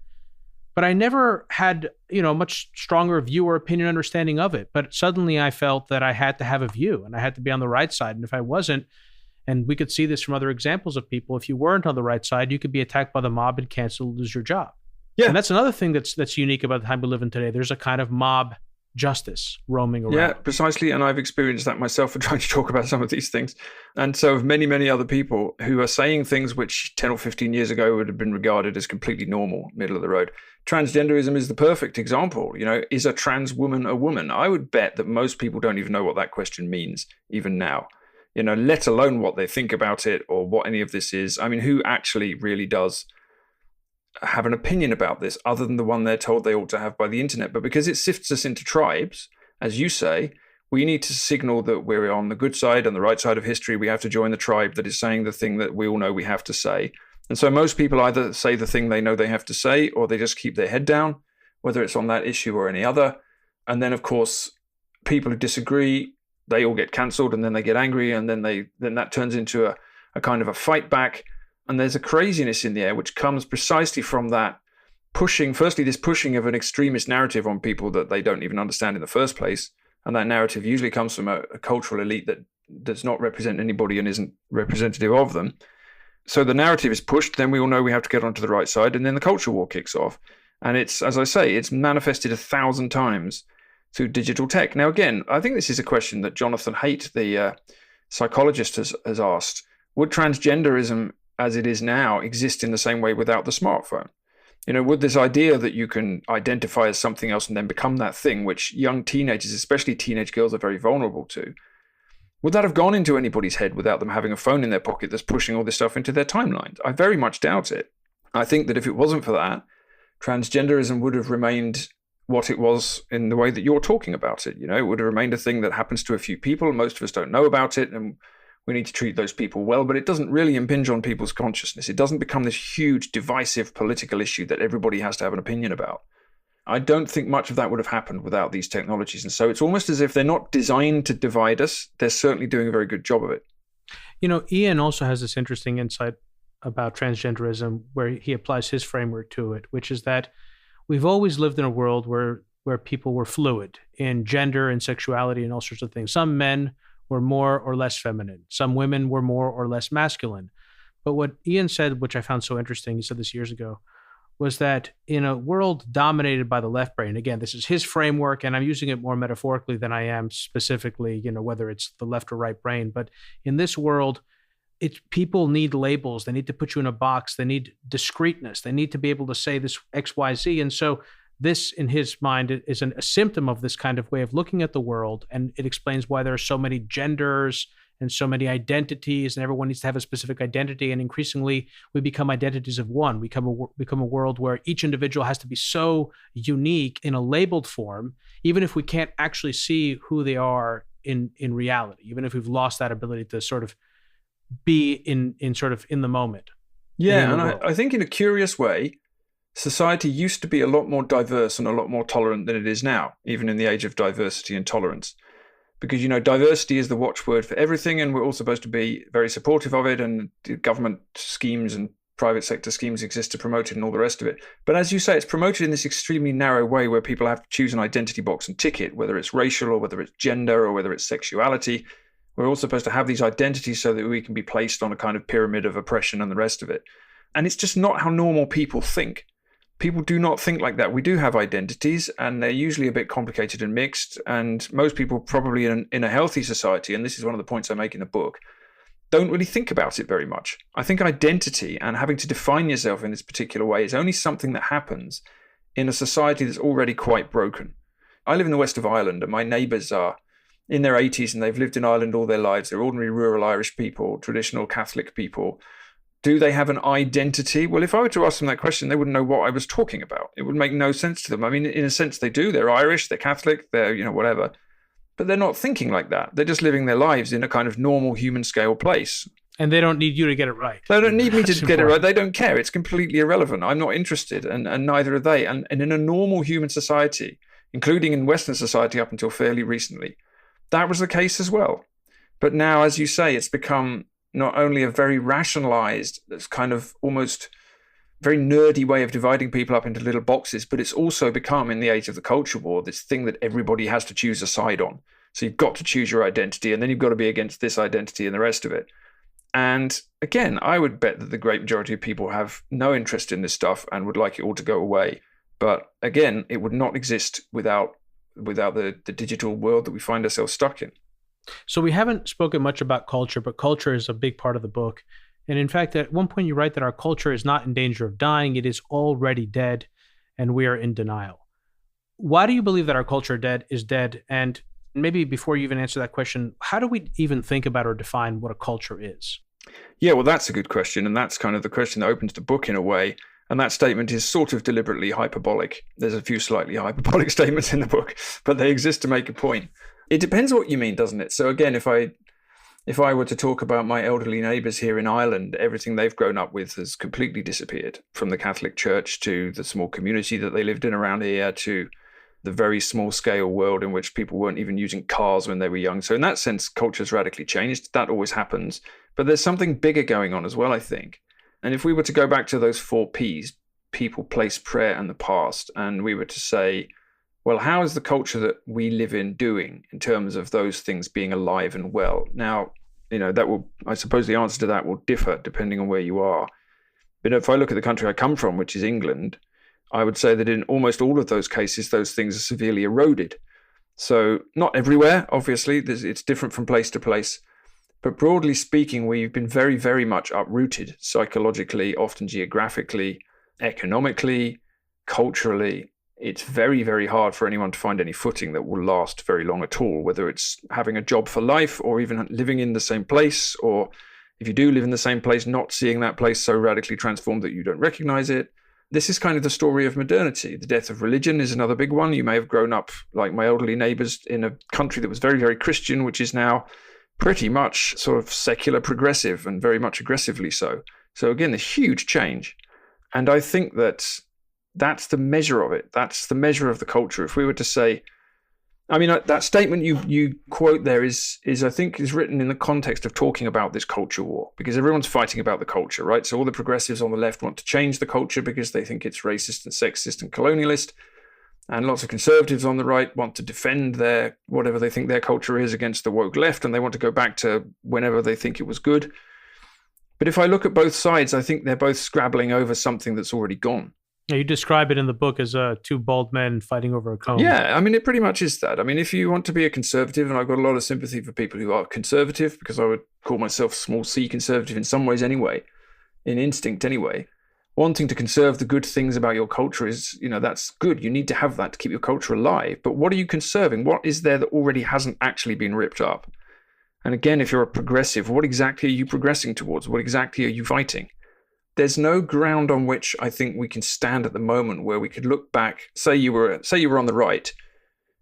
But I never had, you know, much stronger view or opinion understanding of it. But suddenly I felt that I had to have a view and I had to be on the right side. And if I wasn't, and we could see this from other examples of people, if you weren't on the right side, you could be attacked by the mob and canceled, lose your job. Yeah. And that's another thing that's unique about the time we live in today. There's a kind of mob justice roaming around. Yeah, precisely. And I've experienced that myself for trying to talk about some of these things. And so have many, many other people who are saying things which 10 or 15 years ago would have been regarded as completely normal, middle of the road. Transgenderism is the perfect example. You know, is a trans woman a woman? I would bet that most people don't even know what that question means, even now. You know, let alone what they think about it or what any of this is. I mean, who actually really does have an opinion about this other than the one they're told they ought to have by the internet? But because it sifts us into tribes, as you say, we need to signal that we're on the good side and the right side of history. We have to join the tribe that is saying the thing that we all know we have to say. And so most people either say the thing they know they have to say, or they just keep their head down, whether it's on that issue or any other. And then, of course, people who disagree, they all get cancelled, and then they get angry, and then that turns into a kind of a fight back. And there's a craziness in the air, which comes precisely from that this pushing of an extremist narrative on people that they don't even understand in the first place. And that narrative usually comes from a cultural elite that does not represent anybody and isn't representative of them. So the narrative is pushed, then we all know we have to get onto the right side, and then the culture war kicks off. And it's, as I say, it's manifested 1,000 times through digital tech. Now, again, I think this is a question that Jonathan Haidt, the psychologist, has asked. Would transgenderism, as it is now, exist in the same way without the smartphone? Would this idea that you can identify as something else and then become that thing, which young teenagers, especially teenage girls, are very vulnerable to, would that have gone into anybody's head without them having a phone in their pocket that's pushing all this stuff into their timelines? I very much doubt it. I think that if it wasn't for that, transgenderism would have remained what it was in the way that you're talking about it. It would have remained a thing that happens to a few people. Most of us don't know about it, and we need to treat those people well, but it doesn't really impinge on people's consciousness. It doesn't become this huge divisive political issue that everybody has to have an opinion about. I don't think much of that would have happened without these technologies. And so it's almost as if they're not designed to divide us. They're certainly doing a very good job of it. Iain also has this interesting insight about transgenderism where he applies his framework to it, which is that we've always lived in a world where people were fluid in gender and sexuality and all sorts of things. Some men were more or less feminine. Some women were more or less masculine. But what Iain said, which I found so interesting, he said this years ago, was that in a world dominated by the left brain, again, this is his framework, and I'm using it more metaphorically than I am specifically, whether it's the left or right brain. But in this world, people need labels. They need to put you in a box. They need discreteness. They need to be able to say this X, Y, Z. And so this, in his mind, is a symptom of this kind of way of looking at the world. And it explains why there are so many genders and so many identities, and everyone needs to have a specific identity. And increasingly, we become identities of one. We become a world where each individual has to be so unique in a labeled form, even if we can't actually see who they are in reality, even if we've lost that ability to sort of be in the moment. Yeah, and I think in a curious way, society used to be a lot more diverse and a lot more tolerant than it is now, even in the age of diversity and tolerance. Because, diversity is the watchword for everything, and we're all supposed to be very supportive of it, and government schemes and private sector schemes exist to promote it and all the rest of it. But as you say, it's promoted in this extremely narrow way where people have to choose an identity box and tick it, whether it's racial or whether it's gender or whether it's sexuality. We're all supposed to have these identities so that we can be placed on a kind of pyramid of oppression and the rest of it. And it's just not how normal people think. People do not think like that. We do have identities, and they're usually a bit complicated and mixed. And most people probably in a healthy society, and this is one of the points I make in the book, don't really think about it very much. I think identity and having to define yourself in this particular way is only something that happens in a society that's already quite broken. I live in the west of Ireland, and my neighbours are in their 80s, and they've lived in Ireland all their lives. They're ordinary rural Irish people, traditional Catholic people. Do they have an identity? Well, if I were to ask them that question, they wouldn't know what I was talking about. It would make no sense to them. I mean, in a sense, they do. They're Irish, they're Catholic, they're, whatever. But they're not thinking like that. They're just living their lives in a kind of normal human scale place. And they don't need you to get it right. They don't need me to get it right. They don't care. It's completely irrelevant. I'm not interested, and neither are they. And in a normal human society, including in Western society up until fairly recently, that was the case as well. But now, as you say, it's become not only a very rationalized, it's kind of almost very nerdy way of dividing people up into little boxes, but it's also become, in the age of the culture war, this thing that everybody has to choose a side on. So you've got to choose your identity, and then you've got to be against this identity and the rest of it. And again, I would bet that the great majority of people have no interest in this stuff and would like it all to go away. But again, it would not exist without the digital world that we find ourselves stuck in. So we haven't spoken much about culture, but culture is a big part of the book. And in fact, at one point you write that our culture is not in danger of dying. It is already dead, and we are in denial. Why do you believe that our culture is dead? And maybe before you even answer that question, how do we even think about or define what a culture is? Yeah, well, that's a good question. And that's kind of the question that opens the book in a way. And that statement is sort of deliberately hyperbolic. There's a few slightly hyperbolic statements in the book, but they exist to make a point. It depends what you mean, doesn't it? So again, if I if I were to talk about my elderly neighbours here in Ireland, everything they've grown up with has completely disappeared, from the Catholic Church to the small community that they lived in around here to the very small scale world in which people weren't even using cars when they were young. So in that sense, culture's radically changed. That always happens. But there's something bigger going on as well, I think. And if we were to go back to those 4 Ps, people, place, prayer, and the past, and we were to say, well, how is the culture that we live in doing in terms of those things being alive and well? Now, that will, I suppose the answer to that will differ depending on where you are. But if I look at the country I come from, which is England, I would say that in almost all of those cases, those things are severely eroded. So not everywhere, obviously, it's different from place to place. But broadly speaking, we've been very, very much uprooted psychologically, often geographically, economically, culturally. It's very, very hard for anyone to find any footing that will last very long at all, whether it's having a job for life or even living in the same place, or if you do live in the same place, not seeing that place so radically transformed that you don't recognize it. This is kind of the story of modernity. The death of religion is another big one. You may have grown up, like my elderly neighbors, in a country that was very, very Christian, which is now pretty much sort of secular progressive and very much aggressively so. So again, a huge change. And I think that's the measure of it. That's the measure of the culture. If we were to say, that statement you quote there is I think is written in the context of talking about this culture war, because everyone's fighting about the culture, right? So all the progressives on the left want to change the culture because they think it's racist and sexist and colonialist. And lots of conservatives on the right want to defend whatever they think their culture is against the woke left, and they want to go back to whenever they think it was good. But if I look at both sides, I think they're both scrabbling over something that's already gone. Yeah, you describe it in the book as 2 bald men fighting over a comb. Yeah, it pretty much is that. If you want to be a conservative, and I've got a lot of sympathy for people who are conservative, because I would call myself small c conservative in some ways anyway, in instinct anyway. Wanting to conserve the good things about your culture is, that's good. You need to have that to keep your culture alive. But what are you conserving? What is there that already hasn't actually been ripped up? And again, if you're a progressive, what exactly are you progressing towards? What exactly are you fighting? There's no ground on which I think we can stand at the moment where we could look back, say you were on the right.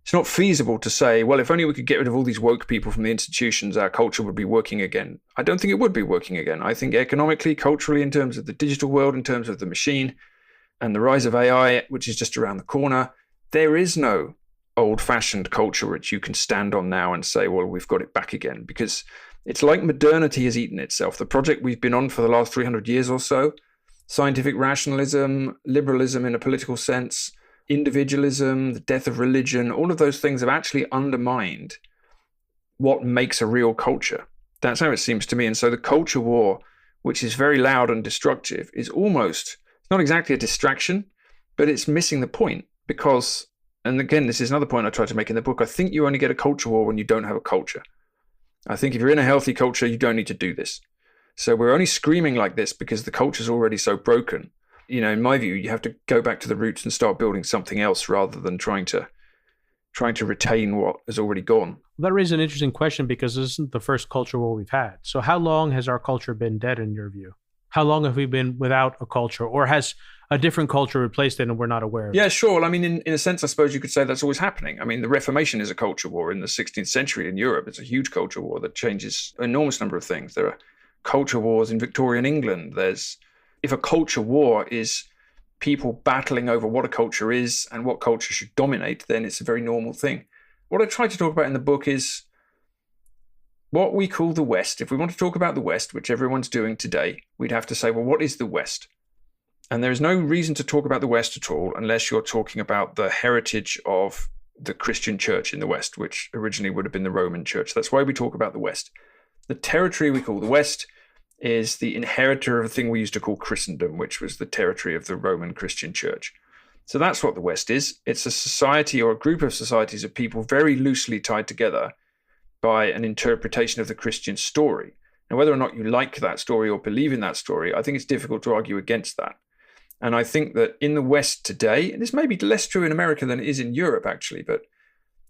It's not feasible to say, well, if only we could get rid of all these woke people from the institutions, our culture would be working again. I don't think it would be working again. I think economically, culturally, in terms of the digital world, in terms of the machine and the rise of AI, which is just around the corner, there is no old-fashioned culture which you can stand on now and say, well, we've got it back again, because it's like modernity has eaten itself. The project we've been on for the last 300 years or so, scientific rationalism, liberalism in a political sense, individualism, the death of religion, all of those things have actually undermined what makes a real culture. That's how it seems to me. And so the culture war, which is very loud and destructive, is almost, it's not exactly a distraction, but it's missing the point. Because, and again, this is another point I try to make in the book, I think you only get a culture war when you don't have a culture. I think if you're in a healthy culture, you don't need to do this. So we're only screaming like this because the culture's already so broken. In my view, you have to go back to the roots and start building something else rather than trying to retain what has already gone. That raises an interesting question, because this isn't the first culture war we've had. So how long has our culture been dead in your view? How long have we been without a culture, or has a different culture replaced it and we're not aware of it? Yeah, sure. In a sense, I suppose you could say that's always happening. The Reformation is a culture war in the 16th century in Europe. It's a huge culture war that changes an enormous number of things. There are culture wars in Victorian England. If a culture war is people battling over what a culture is and what culture should dominate, then it's a very normal thing. What I try to talk about in the book is what we call the West. If we want to talk about the West, which everyone's doing today, we'd have to say, well, what is the West? And there is no reason to talk about the West at all unless you're talking about the heritage of the Christian church in the West, which originally would have been the Roman church. That's why we talk about the West. The territory we call the West is the inheritor of a thing we used to call Christendom, which was the territory of the Roman Christian church. So that's what the West is. It's a society or a group of societies of people very loosely tied together by an interpretation of the Christian story. Now, whether or not you like that story or believe in that story, I think it's difficult to argue against that. And I think that in the West today, and this may be less true in America than it is in Europe, actually, but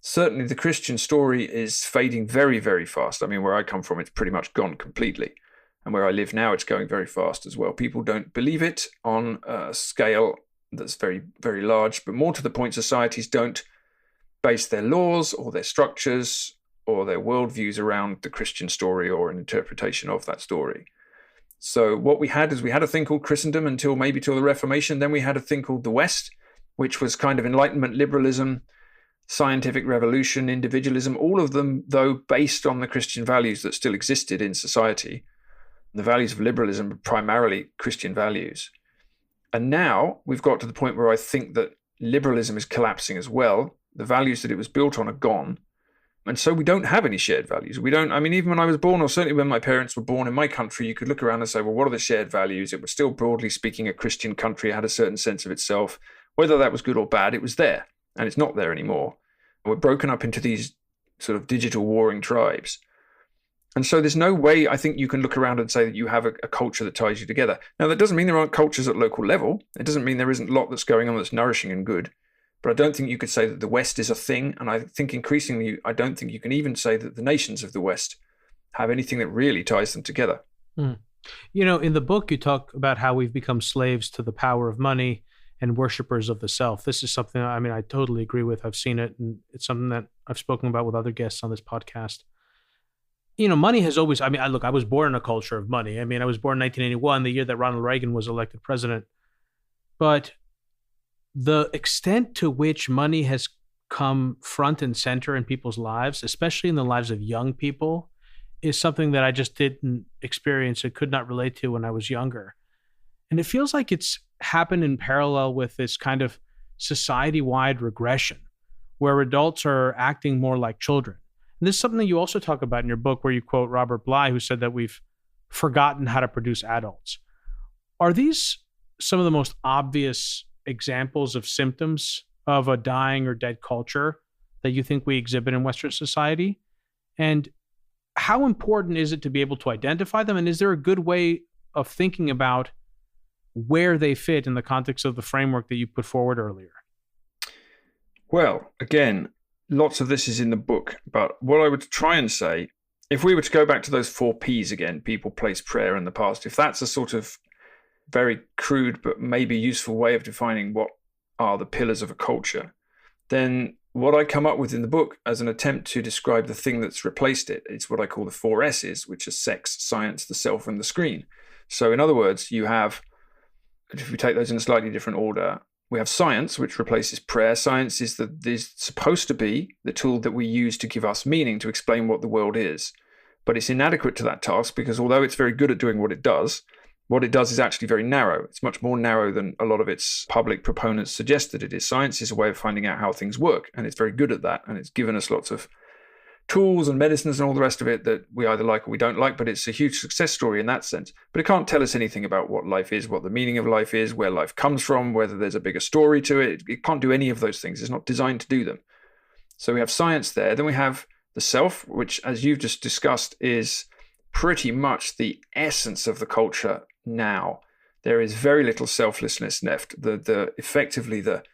certainly the Christian story is fading very, very fast. Where I come from, it's pretty much gone completely. And where I live now, it's going very fast as well. People don't believe it on a scale that's very, very large. But more to the point, societies don't base their laws or their structures or their worldviews around the Christian story or an interpretation of that story. So what we had is we had a thing called Christendom until the Reformation. Then we had a thing called the West, which was kind of Enlightenment liberalism, scientific revolution, individualism, all of them, though, based on the Christian values that still existed in society. The values of liberalism are primarily Christian values. And now we've got to the point where I think that liberalism is collapsing as well. The values that it was built on are gone. And so we don't have any shared values. Even when I was born, or certainly when my parents were born in my country, you could look around and say, well, what are the shared values? It was still, broadly speaking, a Christian country. It had a certain sense of itself. Whether that was good or bad, it was there. And it's not there anymore. We're broken up into these sort of digital warring tribes. And so there's no way, I think, you can look around and say that you have a culture that ties you together. Now, that doesn't mean there aren't cultures at local level. It doesn't mean there isn't a lot that's going on that's nourishing and good. But I don't think you could say that the West is a thing. And I think increasingly, I don't think you can even say that the nations of the West have anything that really ties them together. Mm. In the book, you talk about how we've become slaves to the power of money and worshipers of the self. This is something, I totally agree with. I've seen it, and it's something that I've spoken about with other guests on this podcast. Money has always, I was born in a culture of money. I was born in 1981, the year that Ronald Reagan was elected president. But the extent to which money has come front and center in people's lives, especially in the lives of young people, is something that I just didn't experience and could not relate to when I was younger. And it feels like it's happened in parallel with this kind of society-wide regression where adults are acting more like children. And this is something that you also talk about in your book, where you quote Robert Bly, who said that we've forgotten how to produce adults. Are these some of the most obvious examples of symptoms of a dying or dead culture that you think we exhibit in Western society? And how important is it to be able to identify them? And is there a good way of thinking about where they fit in the context of the framework that you put forward earlier? Well, again, lots of this is in the book, but what I would try and say, if we were to go back to those 4 Ps again, people, place, prayer in the past, if that's a sort of very crude but maybe useful way of defining what are the pillars of a culture, then what I come up with in the book as an attempt to describe the thing that's replaced it, it's what I call the 4 S's, which are sex, science, the self, and the screen. So in other words, you have, if we take those in a slightly different order, we have science, which replaces prayer. Science is supposed to be the tool that we use to give us meaning, to explain what the world is. But it's inadequate to that task because although it's very good at doing what it does is actually very narrow. It's much more narrow than a lot of its public proponents suggest that it is. Science is a way of finding out how things work, and it's very good at that. And it's given us lots of tools and medicines and all the rest of it that we either like or we don't like, but it's a huge success story in that sense. But it can't tell us anything about what life is, what the meaning of life is, where life comes from, whether there's a bigger story to it. It can't do any of those things. It's not designed to do them. So we have science there. Then we have the self, which, as you've just discussed, is pretty much the essence of the culture now. There is very little selflessness left. Effectively the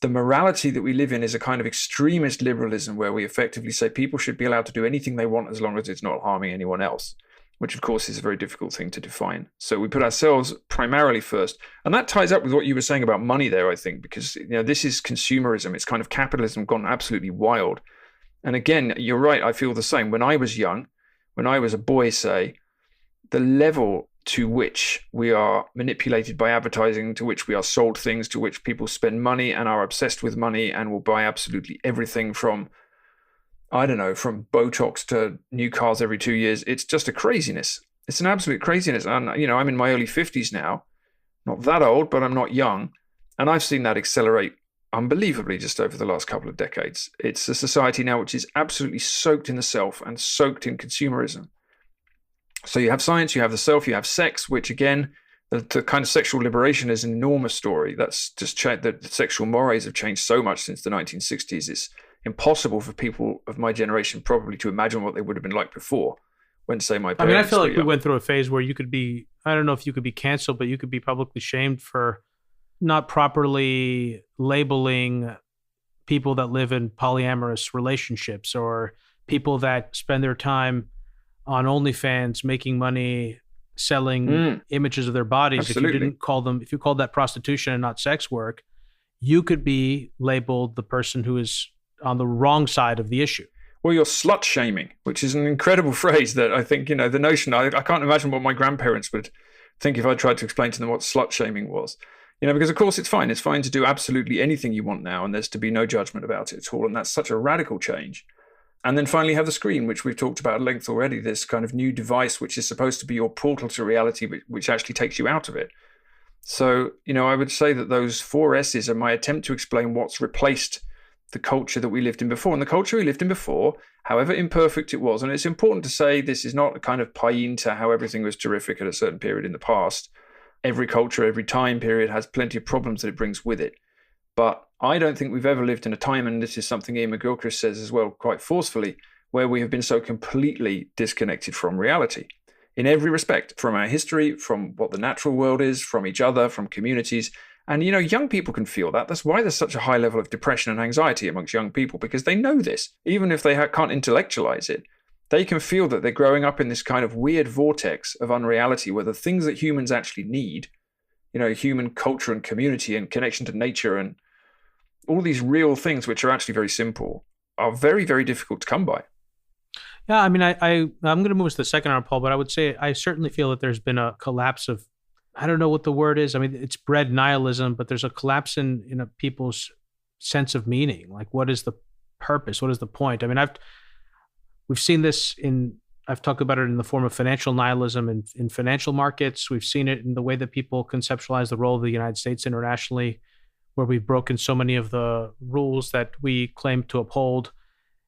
morality that we live in is a kind of extremist liberalism where we effectively say people should be allowed to do anything they want as long as it's not harming anyone else, which of course is a very difficult thing to define. So we put ourselves primarily first. And that ties up with what you were saying about money there, I think, because this is consumerism. It's kind of capitalism gone absolutely wild. And again, you're right, I feel the same. When I was young, when I was a boy, say, the level to which we are manipulated by advertising, to which we are sold things, to which people spend money and are obsessed with money and will buy absolutely everything from Botox to new cars every 2 years. It's just a craziness. It's an absolute craziness. And, I'm in my early 50s now, not that old, but I'm not young. And I've seen that accelerate unbelievably just over the last couple of decades. It's a society now which is absolutely soaked in the self and soaked in consumerism. So you have science, you have the self, you have sex, which again, the kind of sexual liberation is an enormous story. That's just the sexual mores have changed so much since the 1960s. It's impossible for people of my generation probably to imagine what they would have been like before when, say, my parents. I feel like we went through a phase where you could be, I don't know if you could be canceled, but you could be publicly shamed for not properly labeling people that live in polyamorous relationships or people that spend their time on OnlyFans making money selling images of their bodies. Absolutely. If you called that prostitution and not sex work, you could be labeled the person who is on the wrong side of the issue. or you're slut shaming, which is an incredible phrase that I think, the notion, I can't imagine what my grandparents would think if I tried to explain to them what slut shaming was. Because of course it's fine to do absolutely anything you want now, and there's to be no judgment about it at all. And that's such a radical change. And then finally have the screen, which we've talked about at length already, this kind of new device, which is supposed to be your portal to reality, which actually takes you out of it. So, I would say that those 4 S's are my attempt to explain what's replaced the culture that we lived in before. And the culture we lived in before, however imperfect it was, and it's important to say this is not a kind of pie-in to how everything was terrific at a certain period in the past. Every culture, every time period has plenty of problems that it brings with it. But I don't think we've ever lived in a time, and this is something Iain McGilchrist says as well quite forcefully, where we have been so completely disconnected from reality. In every respect, from our history, from what the natural world is, from each other, from communities. And, young people can feel that. That's why there's such a high level of depression and anxiety amongst young people, because they know this. Even if they can't intellectualize it, they can feel that they're growing up in this kind of weird vortex of unreality where the things that humans actually need, human culture and community and connection to nature and all these real things, which are actually very simple, are very, very difficult to come by. Yeah, I mean, I'm going to move to the second hour, Paul, but I would say I certainly feel that there's been a collapse of, I don't know what the word is. I mean, it's bred nihilism, but there's a collapse in people's sense of meaning. Like, what is the purpose? What is the point? I mean, we've seen this I've talked about it in the form of financial nihilism in financial markets. We've seen it in the way that people conceptualize the role of the United States internationally, where we've broken so many of the rules that we claim to uphold.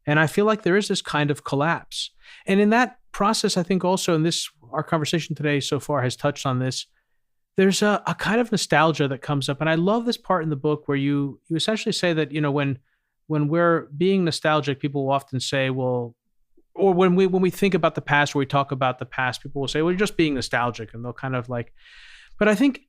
And I feel like there is this kind of collapse. And in that process, I think also, and our conversation today so far has touched on this, there's a kind of nostalgia that comes up. And I love this part in the book where you essentially say that, when we're being nostalgic, people will often say, well, or when we think about the past, or we talk about the past, people will say, well, you're just being nostalgic. And they'll kind of but I think,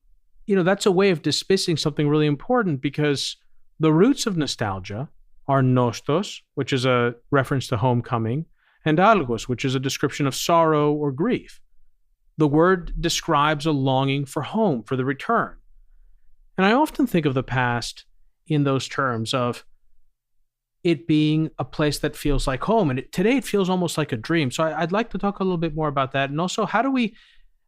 that's a way of dismissing something really important, because the roots of nostalgia are nostos, which is a reference to homecoming, and algos, which is a description of sorrow or grief. The word describes a longing for home, for the return. And I often think of the past in those terms of it being a place that feels like home. And today it feels almost like a dream. So I'd like to talk a little bit more about that. And also, how do we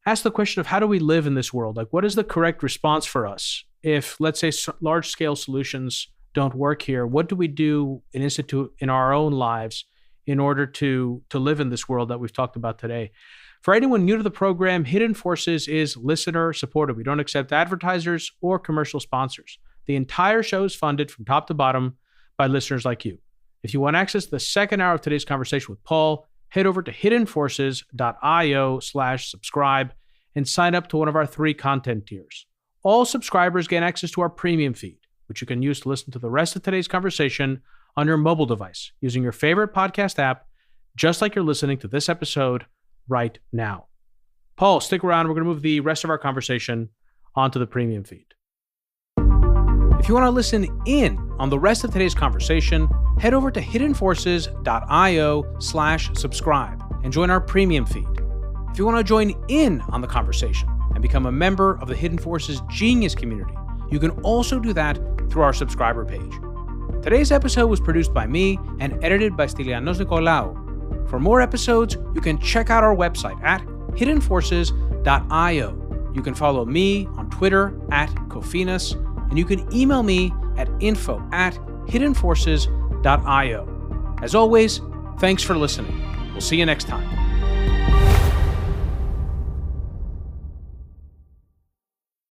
ask the question of how do we live in this world? Like, what is the correct response for us? If, let's say, large-scale solutions don't work here, what do we do and institute in our own lives in order to live in this world that we've talked about today? For anyone new to the program, Hidden Forces is listener supported. We don't accept advertisers or commercial sponsors. The entire show is funded from top to bottom by listeners like you. If you want access to the second hour of today's conversation with Paul, head over to hiddenforces.io/subscribe and sign up to one of our 3 content tiers. All subscribers gain access to our premium feed, which you can use to listen to the rest of today's conversation on your mobile device using your favorite podcast app, just like you're listening to this episode right now. Paul, stick around. We're going to move the rest of our conversation onto the premium feed. If you want to listen in on the rest of today's conversation, head over to hiddenforces.io/subscribe and join our premium feed. If you want to join in on the conversation and become a member of the Hidden Forces Genius community, you can also do that through our subscriber page. Today's episode was produced by me and edited by Stylianos Nicolaou. For more episodes, you can check out our website at hiddenforces.io. You can follow me on Twitter at Kofinas, and you can email me at info@hiddenforces.io. As always, thanks for listening. We'll see you next time.